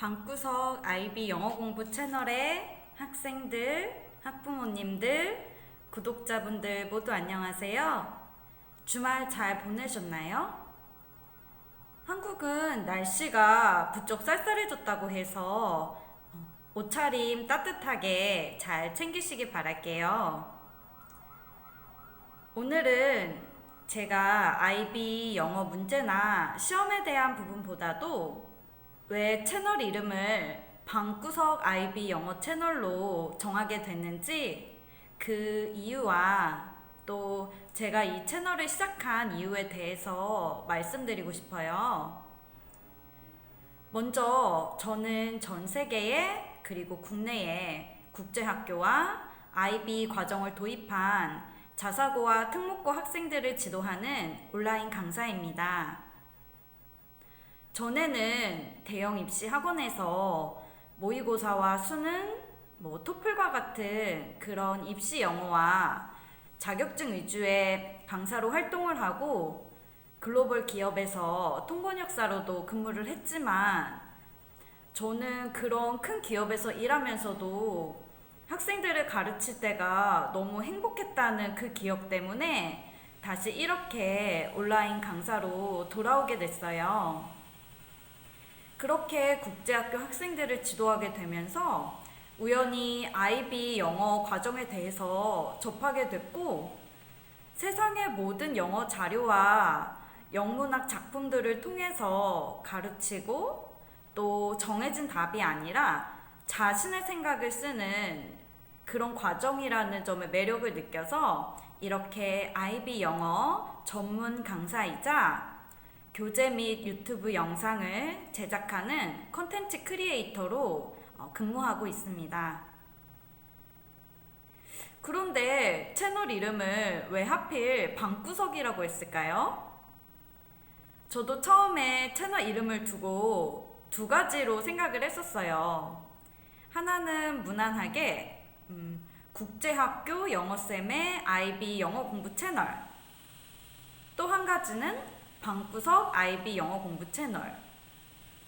방구석 IB 영어 공부 채널의 학생들, 학부모님들, 구독자분들 모두 안녕하세요. 주말 잘 보내셨나요? 한국은 날씨가 부쩍 쌀쌀해졌다고 해서 옷차림 따뜻하게 잘 챙기시기 바랄게요. 오늘은 제가 IB 영어 문제나 시험에 대한 부분보다도 왜 채널 이름을 방구석 IB 영어 채널로 정하게 됐는지 그 이유와 또 제가 이 채널을 시작한 이유에 대해서 말씀드리고 싶어요. 먼저 저는 전 세계에 그리고 국내에 국제학교와 IB 과정을 도입한 자사고와 특목고 학생들을 지도하는 온라인 강사입니다. 전에는 대형 입시 학원에서 모의고사와 수능, 토플과 같은 그런 입시 영어와 자격증 위주의 강사로 활동을 하고 글로벌 기업에서 통번역사로도 근무를 했지만 저는 그런 큰 기업에서 일하면서도 학생들을 가르칠 때가 너무 행복했다는 그 기억 때문에 다시 이렇게 온라인 강사로 돌아오게 됐어요. 그렇게 국제학교 학생들을 지도하게 되면서 우연히 IB 영어 과정에 대해서 접하게 됐고 세상의 모든 영어 자료와 영문학 작품들을 통해서 가르치고 또 정해진 답이 아니라 자신의 생각을 쓰는 그런 과정이라는 점에 매력을 느껴서 이렇게 IB 영어 전문 강사이자 교재 및 유튜브 영상을 제작하는 컨텐츠 크리에이터로 근무하고 있습니다. 그런데 채널 이름을 왜 하필 방구석이라고 했을까요? 저도 처음에 채널 이름을 두고 두 가지로 생각을 했었어요. 하나는 무난하게 국제학교 영어쌤의 IB 영어 공부 채널, 또 한 가지는 방구석 IB 영어 공부 채널.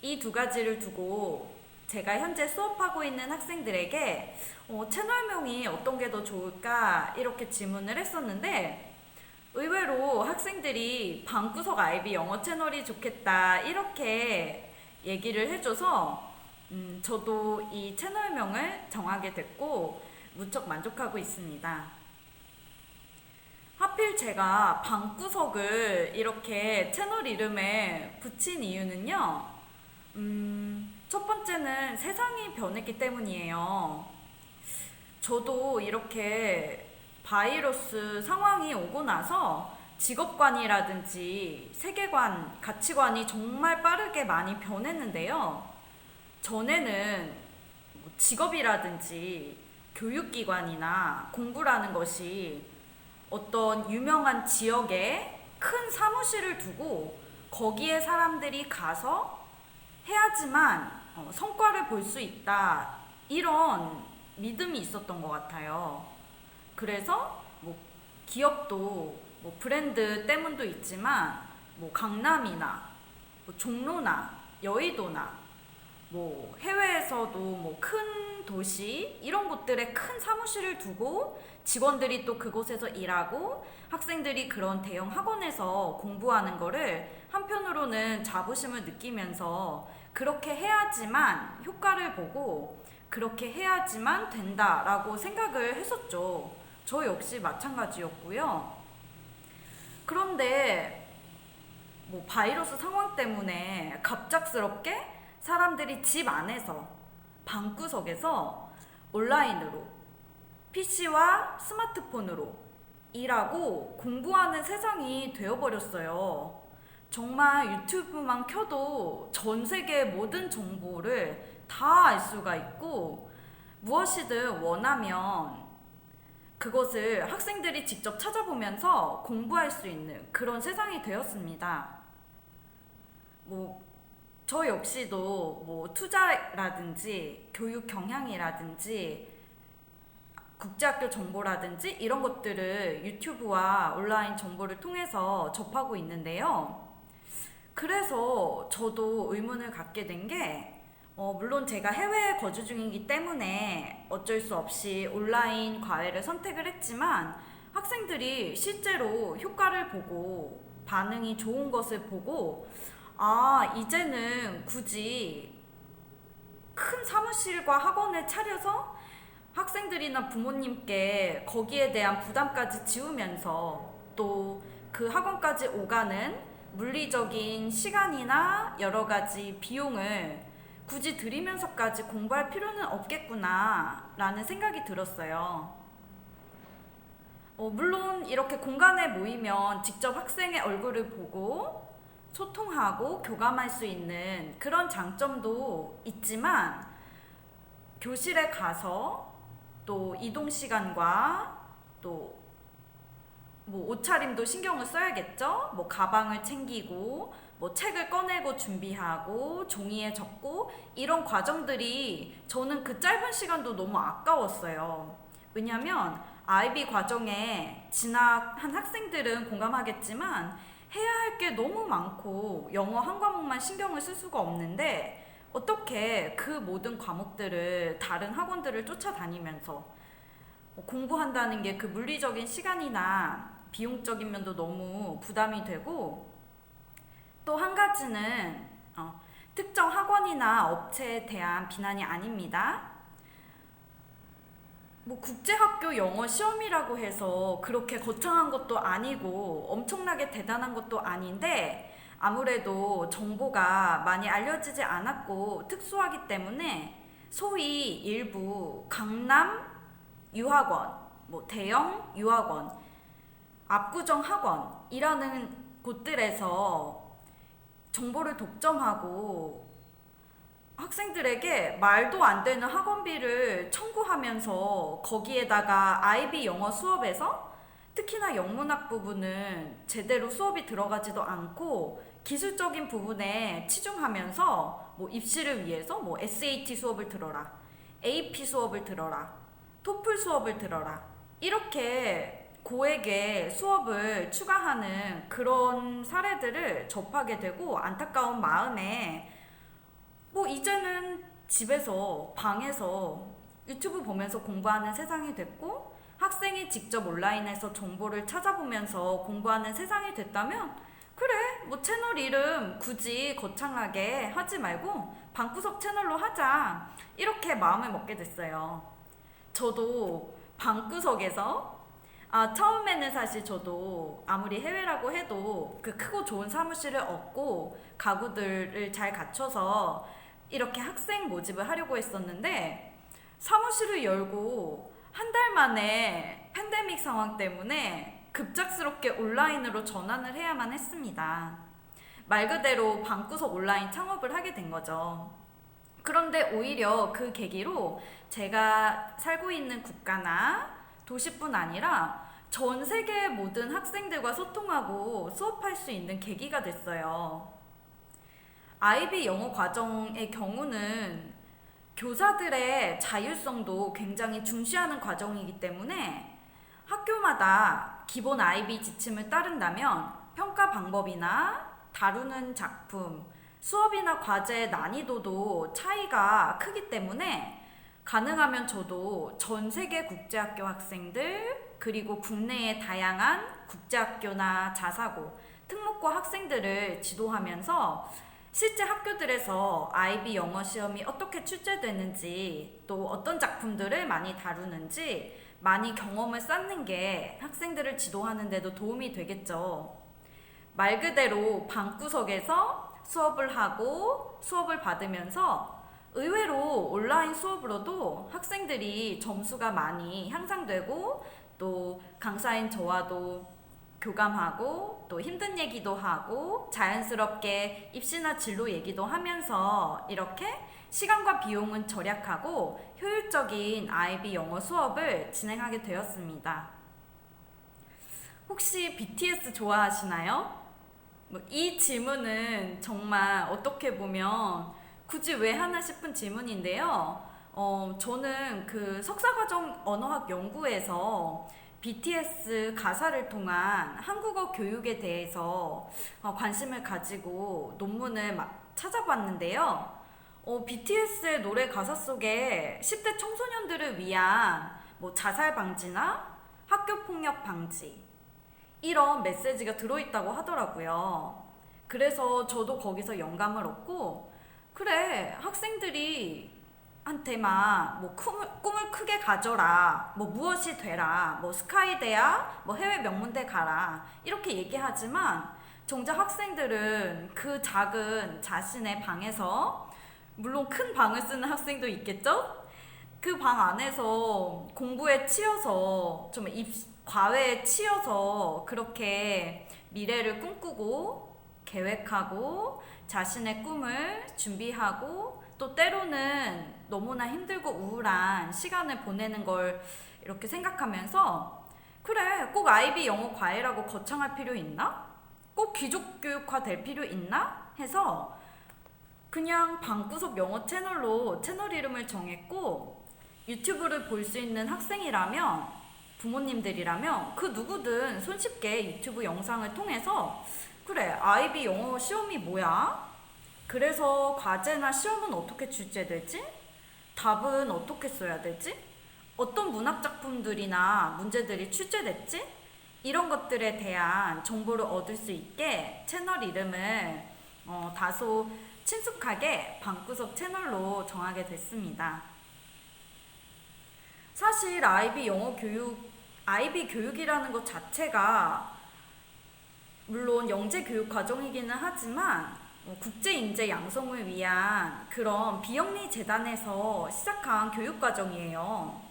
이 두 가지를 두고 제가 현재 수업하고 있는 학생들에게 채널명이 어떤 게 더 좋을까 이렇게 질문을 했었는데 의외로 학생들이 방구석 IB 영어 채널이 좋겠다 이렇게 얘기를 해줘서 저도 이 채널명을 정하게 됐고 무척 만족하고 있습니다. 하필 제가 방구석을 이렇게 채널 이름에 붙인 이유는요. 첫 번째는 세상이 변했기 때문이에요. 저도 이렇게 바이러스 상황이 오고 나서 직업관이라든지 세계관, 가치관이 정말 빠르게 많이 변했는데요. 전에는 직업이라든지 교육기관이나 공부라는 것이 어떤 유명한 지역에 큰 사무실을 두고 거기에 사람들이 가서 해야지만 성과를 볼 수 있다 이런 믿음이 있었던 것 같아요. 그래서 기업도 브랜드 때문도 있지만 강남이나 종로나 여의도나 해외에서도 큰 도시 이런 곳들에 큰 사무실을 두고 직원들이 또 그곳에서 일하고 학생들이 그런 대형 학원에서 공부하는 거를 한편으로는 자부심을 느끼면서 그렇게 해야지만 효과를 보고 그렇게 해야지만 된다라고 생각을 했었죠. 저 역시 마찬가지였고요. 그런데 바이러스 상황 때문에 갑작스럽게 사람들이 집 안에서 방구석에서 온라인으로 PC와 스마트폰으로 일하고 공부하는 세상이 되어버렸어요. 정말 유튜브만 켜도 전 세계의 모든 정보를 다 알 수가 있고 무엇이든 원하면 그것을 학생들이 직접 찾아보면서 공부할 수 있는 그런 세상이 되었습니다. 저 역시도 투자라든지 교육 경향이라든지 국제학교 정보라든지 이런 것들을 유튜브와 온라인 정보를 통해서 접하고 있는데요. 그래서 저도 의문을 갖게 된 게 물론 제가 해외에 거주 중이기 때문에 어쩔 수 없이 온라인 과외를 선택을 했지만 학생들이 실제로 효과를 보고 반응이 좋은 것을 보고 이제는 굳이 큰 사무실과 학원을 차려서 학생들이나 부모님께 거기에 대한 부담까지 지우면서 또 그 학원까지 오가는 물리적인 시간이나 여러 가지 비용을 굳이 들이면서까지 공부할 필요는 없겠구나 라는 생각이 들었어요. 물론 이렇게 공간에 모이면 직접 학생의 얼굴을 보고 소통하고 교감할 수 있는 그런 장점도 있지만 교실에 가서 또 이동 시간과 또 뭐 옷차림도 신경을 써야겠죠? 뭐 가방을 챙기고 뭐 책을 꺼내고 준비하고 종이에 적고 이런 과정들이 저는 그 짧은 시간도 너무 아까웠어요. 왜냐면 IB 과정에 진학한 학생들은 공감하겠지만 해야 할 게 너무 많고 영어 한 과목만 신경을 쓸 수가 없는데 어떻게 그 모든 과목들을 다른 학원들을 쫓아다니면서 공부한다는 게 그 물리적인 시간이나 비용적인 면도 너무 부담이 되고 또 한 가지는 특정 학원이나 업체에 대한 비난이 아닙니다. 뭐 국제학교 영어 시험이라고 해서 그렇게 거창한 것도 아니고 엄청나게 대단한 것도 아닌데 아무래도 정보가 많이 알려지지 않았고 특수하기 때문에 소위 일부 강남 유학원, 뭐 대형 유학원, 압구정 학원이라는 곳들에서 정보를 독점하고 학생들에게 말도 안 되는 학원비를 청구하면서 거기에다가 IB 영어 수업에서 특히나 영문학 부분은 제대로 수업이 들어가지도 않고 기술적인 부분에 치중하면서 뭐 입시를 위해서 뭐 SAT 수업을 들어라, AP 수업을 들어라, 토플 수업을 들어라 이렇게 고액의 수업을 추가하는 그런 사례들을 접하게 되고 안타까운 마음에 뭐 이제는 집에서 방에서 유튜브 보면서 공부하는 세상이 됐고 학생이 직접 온라인에서 정보를 찾아보면서 공부하는 세상이 됐다면 그래 뭐 채널 이름 굳이 거창하게 하지 말고 방구석 채널로 하자 이렇게 마음을 먹게 됐어요. 저도 방구석에서 처음에는 사실 저도 아무리 해외라고 해도 그 크고 좋은 사무실을 얻고 가구들을 잘 갖춰서 이렇게 학생 모집을 하려고 했었는데 사무실을 열고 한 달 만에 팬데믹 상황 때문에 급작스럽게 온라인으로 전환을 해야만 했습니다. 말 그대로 방구석 온라인 창업을 하게 된 거죠. 그런데 오히려 그 계기로 제가 살고 있는 국가나 도시뿐 아니라 전 세계의 모든 학생들과 소통하고 수업할 수 있는 계기가 됐어요. IB 영어 과정의 경우는 교사들의 자율성도 굉장히 중시하는 과정이기 때문에 학교마다 기본 IB 지침을 따른다면 평가 방법이나 다루는 작품, 수업이나 과제의 난이도도 차이가 크기 때문에 가능하면 저도 전 세계 국제학교 학생들 그리고 국내의 다양한 국제학교나 자사고, 특목고 학생들을 지도하면서 실제 학교들에서 IB 영어 시험이 어떻게 출제되는지 또 어떤 작품들을 많이 다루는지 많이 경험을 쌓는 게 학생들을 지도하는 데도 도움이 되겠죠. 말 그대로 방구석에서 수업을 하고 수업을 받으면서 의외로 온라인 수업으로도 학생들이 점수가 많이 향상되고 또 강사인 저와도 교감하고 또 힘든 얘기도 하고 자연스럽게 입시나 진로 얘기도 하면서 이렇게 시간과 비용은 절약하고 효율적인 IB 영어 수업을 진행하게 되었습니다. 혹시 BTS 좋아하시나요? 이 질문은 정말 어떻게 보면 굳이 왜 하나 싶은 질문인데요. 저는 그 석사과정 언어학 연구에서 BTS 가사를 통한 한국어 교육에 대해서 관심을 가지고 논문을 막 찾아봤는데요. BTS의 노래 가사 속에 10대 청소년들을 위한 뭐 자살 방지나 학교 폭력 방지 이런 메시지가 들어있다고 하더라고요. 그래서 저도 거기서 영감을 얻고, 그래, 학생들이 한테 막 뭐 꿈을 크게 가져라, 뭐 무엇이 되라, 뭐 스카이대야, 뭐 해외 명문대 가라 이렇게 얘기하지만 정작 학생들은 그 작은 자신의 방에서, 물론 큰 방을 쓰는 학생도 있겠죠? 그 방 안에서 공부에 치여서 좀 과외에 치여서 그렇게 미래를 꿈꾸고 계획하고 자신의 꿈을 준비하고 또 때로는 너무나 힘들고 우울한 시간을 보내는 걸 이렇게 생각하면서, 그래, 꼭 아이비 영어 과외라고 거창할 필요 있나? 꼭 귀족교육화 될 필요 있나? 해서 그냥 방구석 영어 채널로 채널 이름을 정했고, 유튜브를 볼 수 있는 학생이라면, 부모님들이라면 그 누구든 손쉽게 유튜브 영상을 통해서, 그래, 아이비 영어 시험이 뭐야? 그래서 과제나 시험은 어떻게 출제되지? 답은 어떻게 써야 되지? 어떤 문학 작품들이나 문제들이 출제됐지? 이런 것들에 대한 정보를 얻을 수 있게 채널 이름을 다소 친숙하게 방구석 채널로 정하게 됐습니다. 사실 아이비 교육이라는 것 자체가 물론 영재 교육 과정이기는 하지만 국제 인재 양성을 위한 그런 비영리 재단에서 시작한 교육 과정이에요.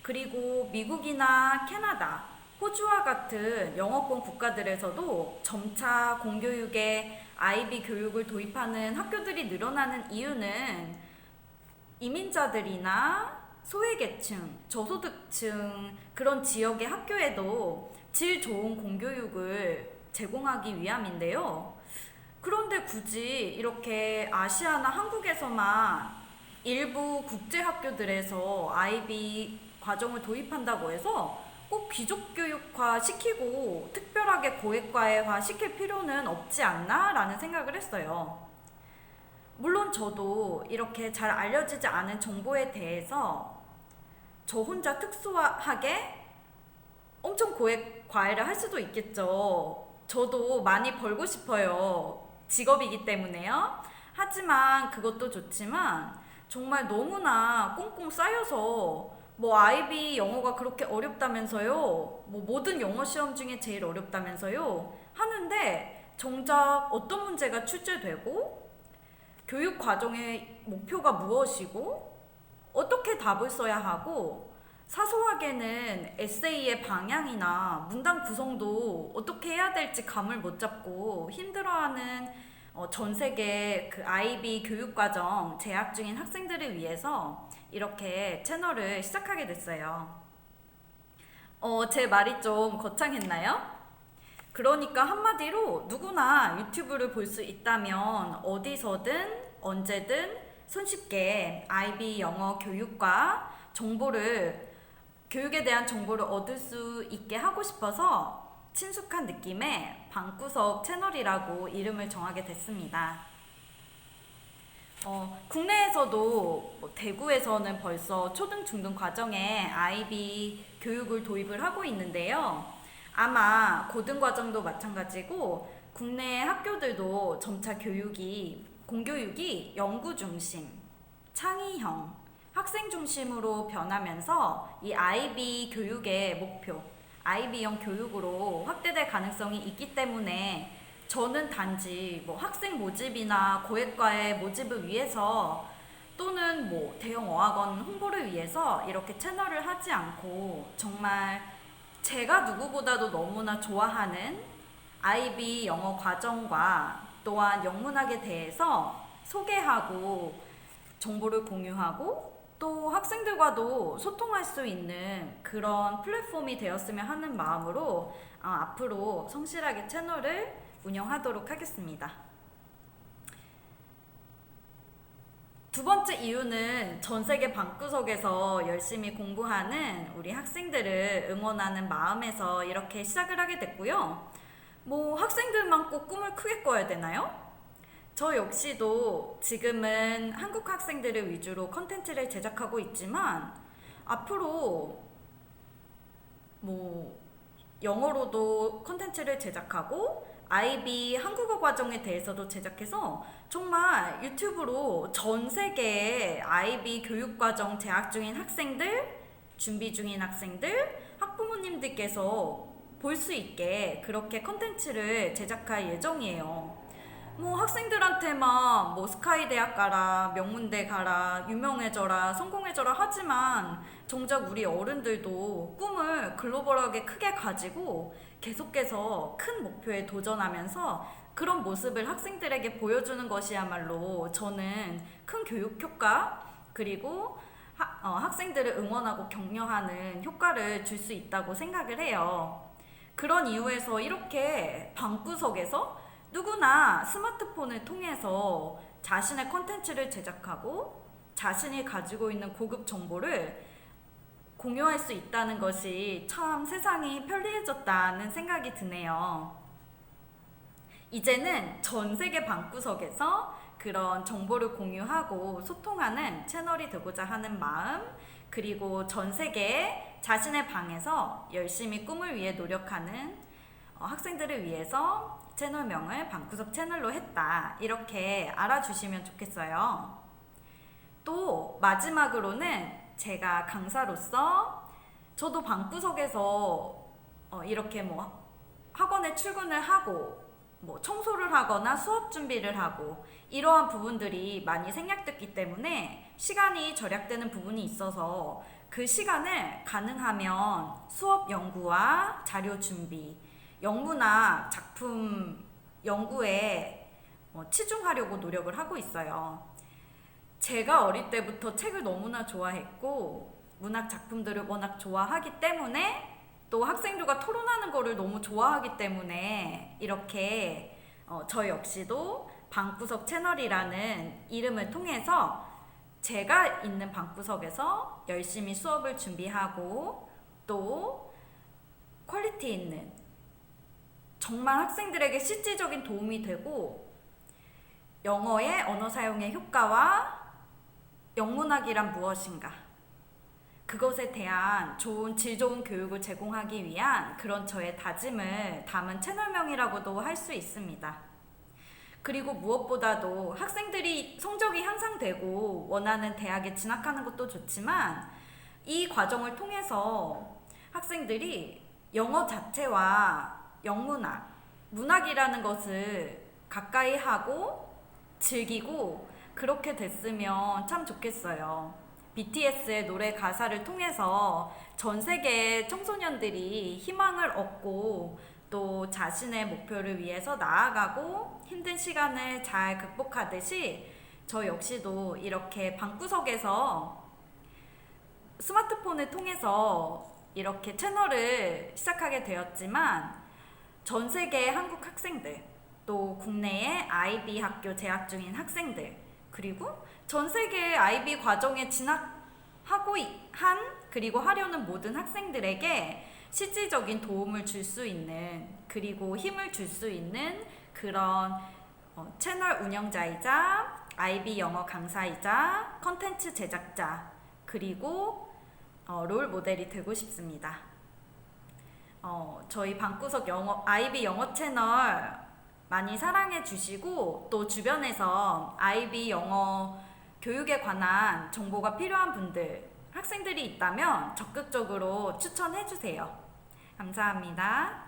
그리고 미국이나 캐나다, 호주와 같은 영어권 국가들에서도 점차 공교육에 아이비 교육을 도입하는 학교들이 늘어나는 이유는 이민자들이나 소외계층, 저소득층 그런 지역의 학교에도 질 좋은 공교육을 제공하기 위함인데요. 그런데 굳이 이렇게 아시아나 한국에서만 일부 국제학교들에서 아이비 과정을 도입한다고 해서 꼭 귀족교육화 시키고 특별하게 고액과외화 시킬 필요는 없지 않나? 라는 생각을 했어요. 물론 저도 이렇게 잘 알려지지 않은 정보에 대해서 저 혼자 특수하게 엄청 고액 과외를 할 수도 있겠죠. 저도 많이 벌고 싶어요. 직업이기 때문에요. 하지만 그것도 좋지만 정말 너무나 꽁꽁 쌓여서 뭐 아이비 영어가 그렇게 어렵다면서요? 뭐 모든 영어 시험 중에 제일 어렵다면서요? 하는데 정작 어떤 문제가 출제되고 교육 과정의 목표가 무엇이고 어떻게 답을 써야 하고 사소하게는 에세이의 방향이나 문단 구성도 어떻게 해야 될지 감을 못 잡고 힘들어하는 전 세계 그 아이비 교육과정 재학 중인 학생들을 위해서 이렇게 채널을 시작하게 됐어요. 제 말이 좀 거창했나요? 그러니까 한마디로 누구나 유튜브를 볼 수 있다면 어디서든 언제든 손쉽게 아이비 영어 교육과 교육에 대한 정보를 얻을 수 있게 하고 싶어서 친숙한 느낌의 방구석 채널이라고 이름을 정하게 됐습니다. 국내에서도 대구에서는 벌써 초등, 중등 과정에 아이비 교육을 도입을 하고 있는데요. 아마 고등 과정도 마찬가지고 국내 학교들도 점차 공교육이 연구 중심, 창의형, 학생 중심으로 변하면서 이 아이비 교육의 목표, 아이비형 교육으로 확대될 가능성이 있기 때문에 저는 단지 뭐 학생 모집이나 고액과외 모집을 위해서 또는 뭐 대형 어학원 홍보를 위해서 이렇게 채널을 하지 않고 정말 제가 누구보다도 너무나 좋아하는 아이비 영어 과정과 또한 영문학에 대해서 소개하고 정보를 공유하고 또 학생들과도 소통할 수 있는 그런 플랫폼이 되었으면 하는 마음으로 앞으로 성실하게 채널을 운영하도록 하겠습니다. 두 번째 이유는 전 세계 방구석에서 열심히 공부하는 우리 학생들을 응원하는 마음에서 이렇게 시작을 하게 됐고요. 뭐 학생들만 꼭 꿈을 크게 꿔야 되나요? 저 역시도 지금은 한국 학생들을 위주로 컨텐츠를 제작하고 있지만 앞으로 뭐 영어로도 컨텐츠를 제작하고 IB 한국어 과정에 대해서도 제작해서 정말 유튜브로 전 세계의 IB 교육 과정 재학 중인 학생들, 준비 중인 학생들, 학부모님들께서 볼 수 있게 그렇게 컨텐츠를 제작할 예정이에요. 뭐 학생들한테만 뭐 스카이 대학 가라, 명문대 가라, 유명해져라, 성공해져라 하지만 정작 우리 어른들도 꿈을 글로벌하게 크게 가지고 계속해서 큰 목표에 도전하면서 그런 모습을 학생들에게 보여주는 것이야말로 저는 큰 교육 효과 그리고 학생들을 응원하고 격려하는 효과를 줄 수 있다고 생각을 해요. 그런 이유에서 이렇게 방구석에서 누구나 스마트폰을 통해서 자신의 컨텐츠를 제작하고 자신이 가지고 있는 고급 정보를 공유할 수 있다는 것이 참 세상이 편리해졌다는 생각이 드네요. 이제는 전 세계 방구석에서 그런 정보를 공유하고 소통하는 채널이 되고자 하는 마음, 그리고 전 세계에 자신의 방에서 열심히 꿈을 위해 노력하는 학생들을 위해서 채널명을 방구석 채널로 했다. 이렇게 알아주시면 좋겠어요. 또 마지막으로는 제가 강사로서 저도 방구석에서 이렇게 뭐 학원에 출근을 하고 뭐 청소를 하거나 수업 준비를 하고 이러한 부분들이 많이 생략됐기 때문에 시간이 절약되는 부분이 있어서 그 시간을 가능하면 수업 연구와 자료 준비, 영문학 작품 연구에 치중하려고 노력을 하고 있어요. 제가 어릴 때부터 책을 너무나 좋아했고 문학 작품들을 워낙 좋아하기 때문에 또 학생들과 토론하는 거를 너무 좋아하기 때문에 이렇게 저 역시도 방구석 채널이라는 이름을 통해서 제가 있는 방구석에서 열심히 수업을 준비하고 또 퀄리티 있는 정말 학생들에게 실질적인 도움이 되고 영어의 언어 사용의 효과와 영문학이란 무엇인가 그것에 대한 질 좋은 교육을 제공하기 위한 그런 저의 다짐을 담은 채널명이라고도 할 수 있습니다. 그리고 무엇보다도 학생들이 성적이 향상되고 원하는 대학에 진학하는 것도 좋지만 이 과정을 통해서 학생들이 영어 자체와 영문학, 문학이라는 것을 가까이 하고 즐기고 그렇게 됐으면 참 좋겠어요. BTS의 노래 가사를 통해서 전 세계의 청소년들이 희망을 얻고 또 자신의 목표를 위해서 나아가고 힘든 시간을 잘 극복하듯이 저 역시도 이렇게 방구석에서 스마트폰을 통해서 이렇게 채널을 시작하게 되었지만 전 세계의 한국 학생들 또 국내의 IB 학교 재학 중인 학생들 그리고 전 세계의 IB 과정에 진학하고 그리고 하려는 모든 학생들에게 실질적인 도움을 줄 수 있는 그리고 힘을 줄 수 있는 그런 채널 운영자이자 IB 영어 강사이자 컨텐츠 제작자 그리고 롤 모델이 되고 싶습니다. 저희 방구석 IB 영어 채널 많이 사랑해 주시고 또 주변에서 IB 영어 교육에 관한 정보가 필요한 분들, 학생들이 있다면 적극적으로 추천해 주세요. 감사합니다.